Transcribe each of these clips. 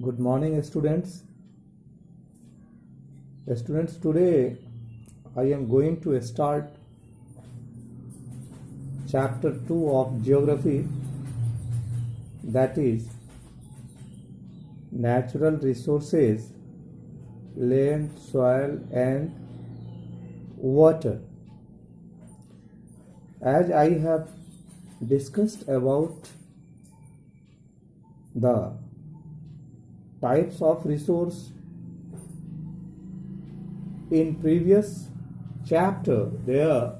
Good morning, students. Students, today I am going to start chapter 2 of geography, that is natural resources, land, soil and water. As I have discussed about the types of resource in previous chapter, there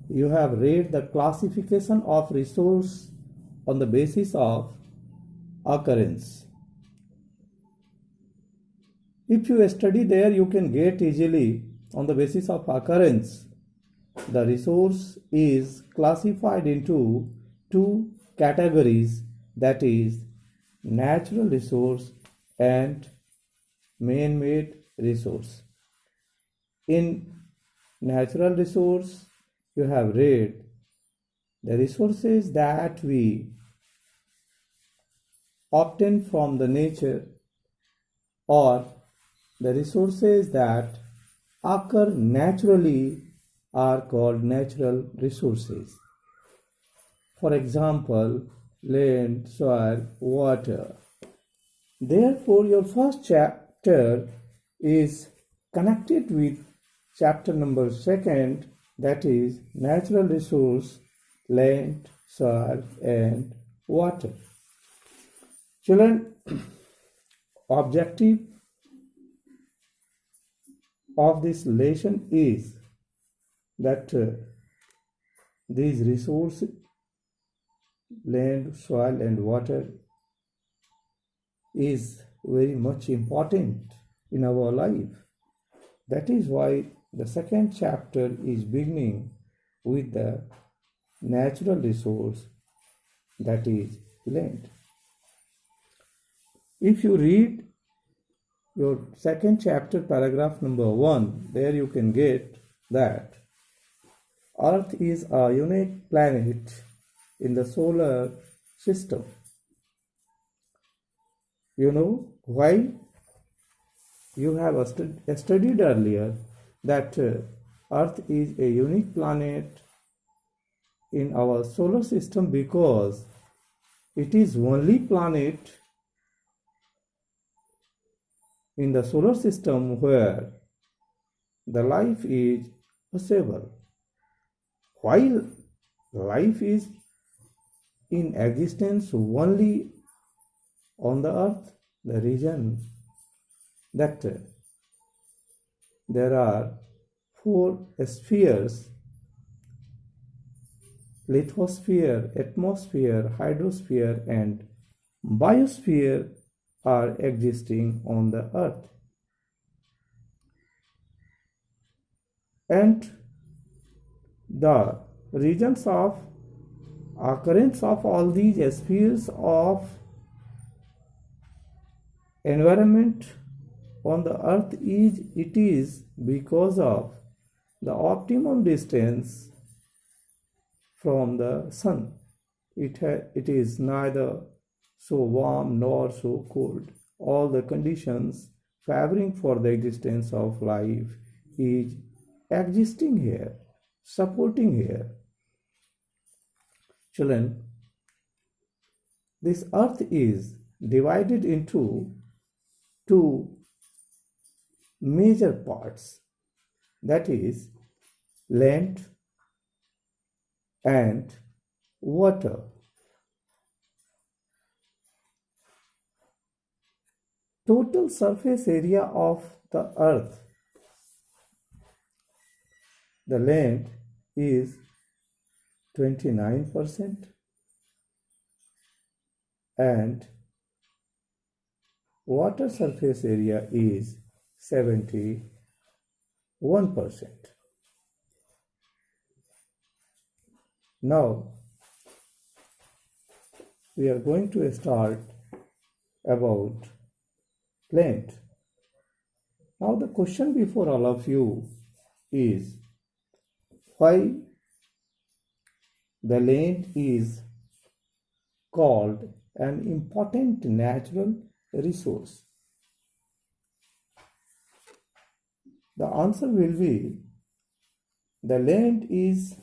you have read the classification of resource on the basis of occurrence. If you study there, you can get easily on the basis of occurrence. The resource is classified into two categories, that is natural resource and man-made resource. In natural resource, you have read the resources that we obtain from the nature or the resources that occur naturally are called natural resources. For example, land, soil, water. Therefore, your first chapter is connected with chapter number 2, that is natural resource, land, soil and water. Children, objective of this lesson is that these resources, land, soil and water, is very much important in our life. That is why the second chapter is beginning with the natural resource, that is land. If you read your second chapter, paragraph number 1, there you can get that Earth is a unique planet in the solar system. You know why? You have studied earlier that Earth is a unique planet in our solar system because it is only planet in the solar system where the life is possible. While life is in existence only on the earth, the region that there are 4 spheres: lithosphere, atmosphere, hydrosphere and biosphere are existing on the earth. And the regions of occurrence of all these spheres of environment on the earth is because of the optimum distance from the sun. It is neither so warm nor so cold. All the conditions favoring for the existence of life is existing here, supporting here. Children, this earth is divided into 2 major parts, that is land and water. Total surface area of the earth, the land is 29% and water surface area is 71%. Now we are going to start about land. Now the question before all of you is why the land is called an important natural resource? The answer will be the land is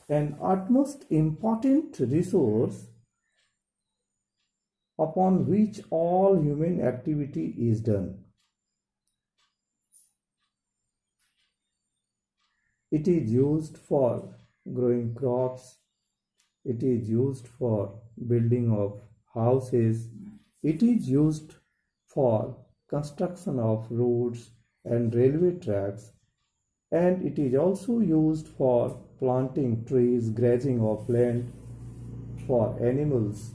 an utmost important resource upon which all human activity is done. It is used for growing crops, it is used for building of houses, it is used for construction of roads and railway tracks, and it is also used for planting trees, grazing of land for animals,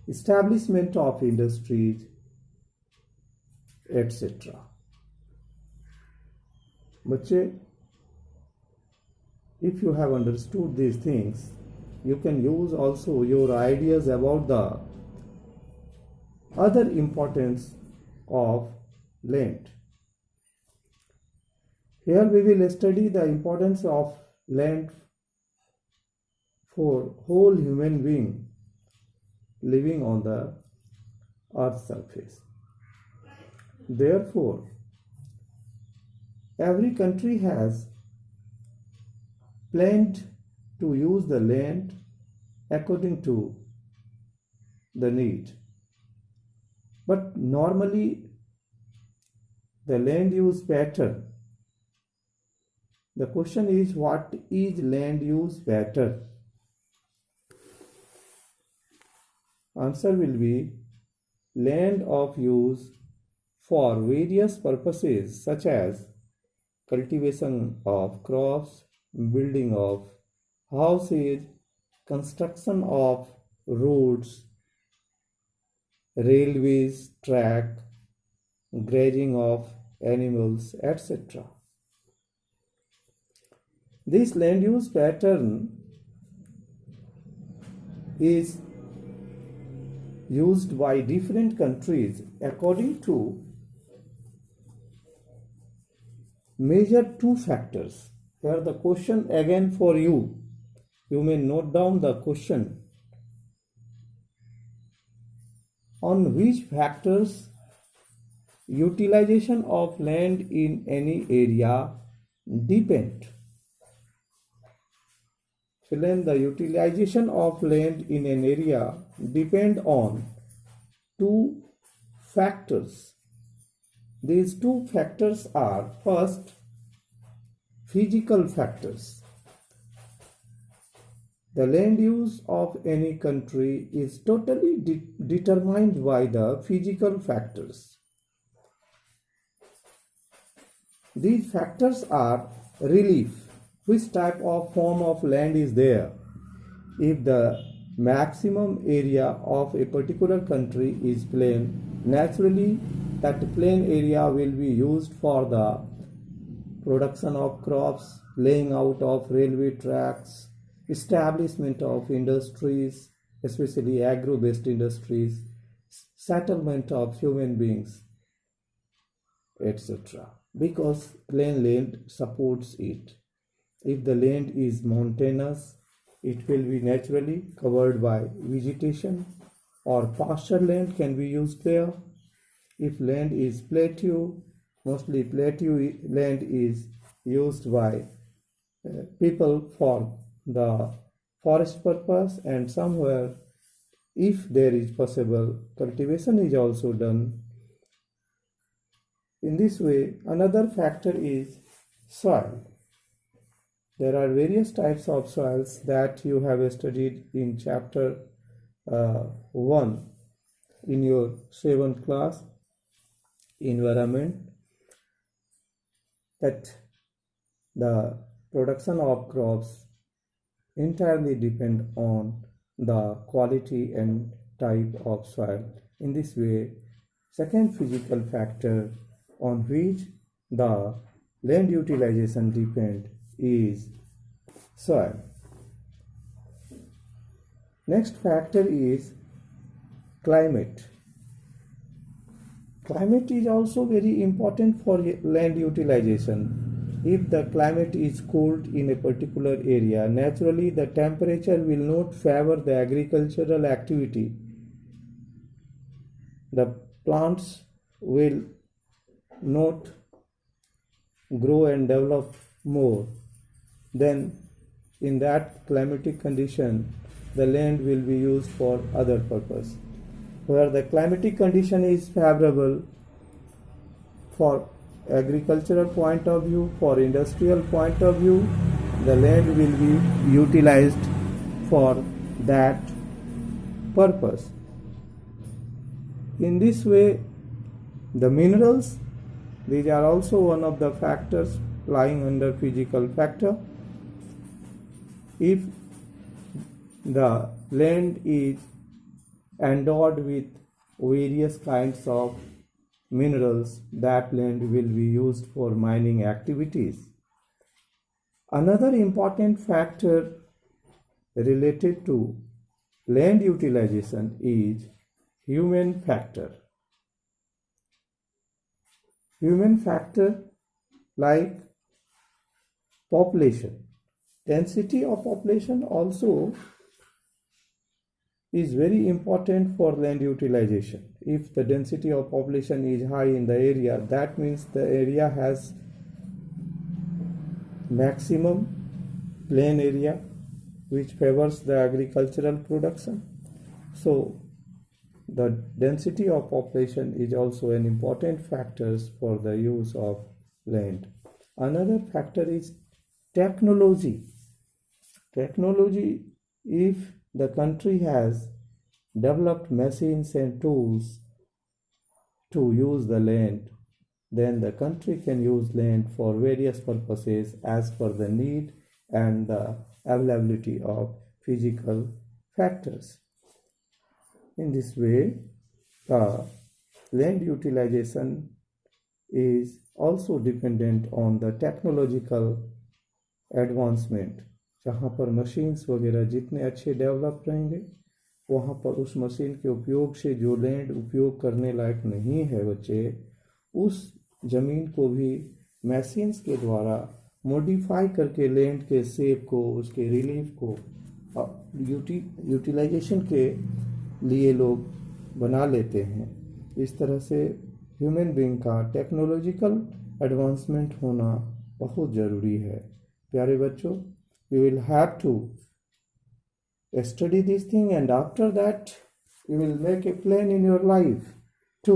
establishment of industries, etc. बच्चे, if you have understood these things, you can use also your ideas about the other importance of land. Here we will study the importance of land for whole human being living on the earth's surface. Therefore, every country has planned to use the land according to the need. But normally the land use pattern. The question is, what is land use pattern? Answer will be land of use for various purposes such as cultivation of crops, building of houses, construction of roads, railways, track, grazing of animals, etc. This land use pattern is used by different countries according to major two factors. Here the question again for you. You may note down the question. On which factors utilization of land in any area depend? Children, the utilization of land in an area depend on two factors. These two factors are, first, physical factors. The land use of any country is totally determined by the physical factors. These factors are relief. Which type of form of land is there? If the maximum area of a particular country is plain, naturally that plain area will be used for the production of crops, laying out of railway tracks, establishment of industries, especially agro-based industries, settlement of human beings, etc. Because plain land supports it. If the land is mountainous, it will be naturally covered by vegetation, or pasture land can be used there. If land is plateau, mostly plateau land is used by people for the forest purpose, and somewhere, if there is possible, cultivation is also done. In this way, another factor is soil. There are various types of soils that you have studied in chapter 1 in your 7th class, environment, that the production of crops entirely depend on the quality and type of soil. In this way, second physical factor on which the land utilization depend is soil. Next factor is climate. Climate is also very important for land utilization. if the climate is cold in a particular area, naturally the temperature will not favor the agricultural activity. The plants will not grow and develop more. Then in that climatic condition, the land will be used for other purpose. Where the climatic condition is favorable for agricultural point of view, for industrial point of view, the land will be utilized for that purpose. In this way, the minerals, these are also one of the factors lying under physical factor. If the land is endowed with various kinds of minerals, that land will be used for mining activities. Another important factor related to land utilization is human factor. Human factor like population. Density of population also is very important for land utilization. If the density of population is high in the area, that means the area has maximum plain area which favors the agricultural production. So the density of population is also an important factor for the use of land. Another factor is technology. Technology, if the country has developed machines and tools to use the land, then the country can use land for various purposes as per the need and the availability of physical factors. In this way, the land utilization is also dependent on the technological advancement. जहाँ पर machines वगैरह जितने अच्छे develop रहेंगे, वहाँ पर उस machine के उपयोग से जो लैंड उपयोग करने लायक नहीं है बच्चे, उस ज़मीन को भी मशीन्स के द्वारा मॉडिफाई करके लैंड के शेप को, उसके रिलीफ को यूटिलाइजेशन के लिए लोग बना लेते हैं. इस तरह से ह्यूमन बीइंग का टेक्नोलॉजिकल एडवांसमेंट होना बहुत ज़रूरी है. प्यारे बच्चों, you will have to study this thing, and after that you will make a plan in your life to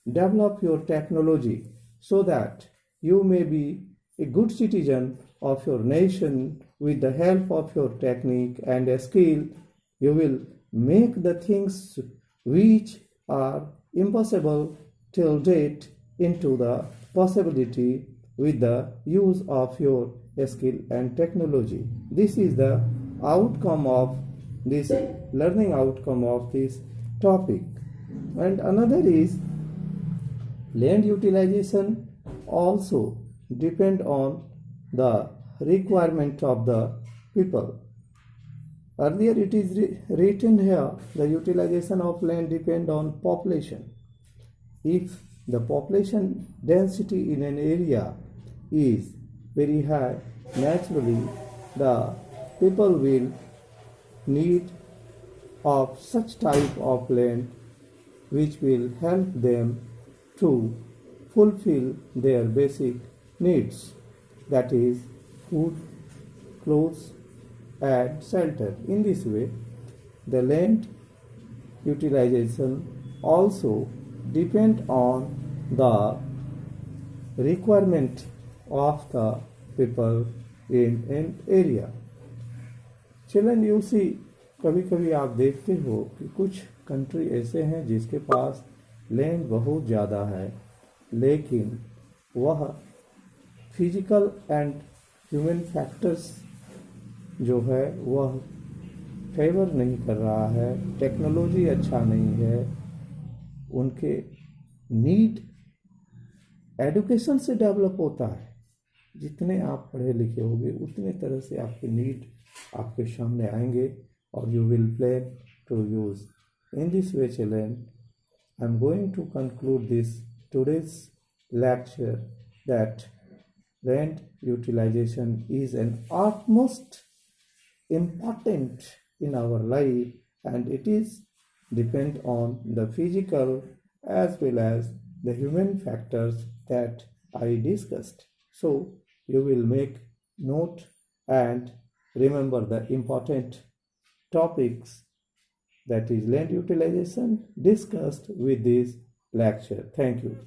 develop your technology so that you may be a good citizen of your nation. With the help of your technique and skill, you will make the things which are impossible till date into the possibility with the use of your skill and technology. This is the outcome of this learning outcome of this topic. And another is land utilization also depend on the requirement of the people. Earlier it is written here, the utilization of land depend on population. If the population density in an area is very high, naturally the people will need of such type of land which will help them to fulfill their basic needs, that is food, clothes and shelter. In this way, the land utilization also depend on the requirement of the people in an area. Children, you see, कभी कभी आप देखते हो कि कुछ country ऐसे हैं जिसके पास लैंड बहुत ज़्यादा है, लेकिन वह फिजिकल एंड ह्यूमन फैक्टर्स जो है वह फेवर नहीं कर रहा है, टेक्नोलॉजी अच्छा नहीं है, उनके नीड एजुकेशन से डेवलप होता है. जितने आप पढ़े लिखे होंगे उतने तरह से आपके नीड आपके सामने आएंगे और you will plan to use. In this way children, I am going to conclude this today's lecture, that land utilization is an utmost important in our life, and it is depend on the physical as well as the human factors that I discussed. So you will make note and remember the important topics, that is land utilization, discussed with this lecture. Thank you.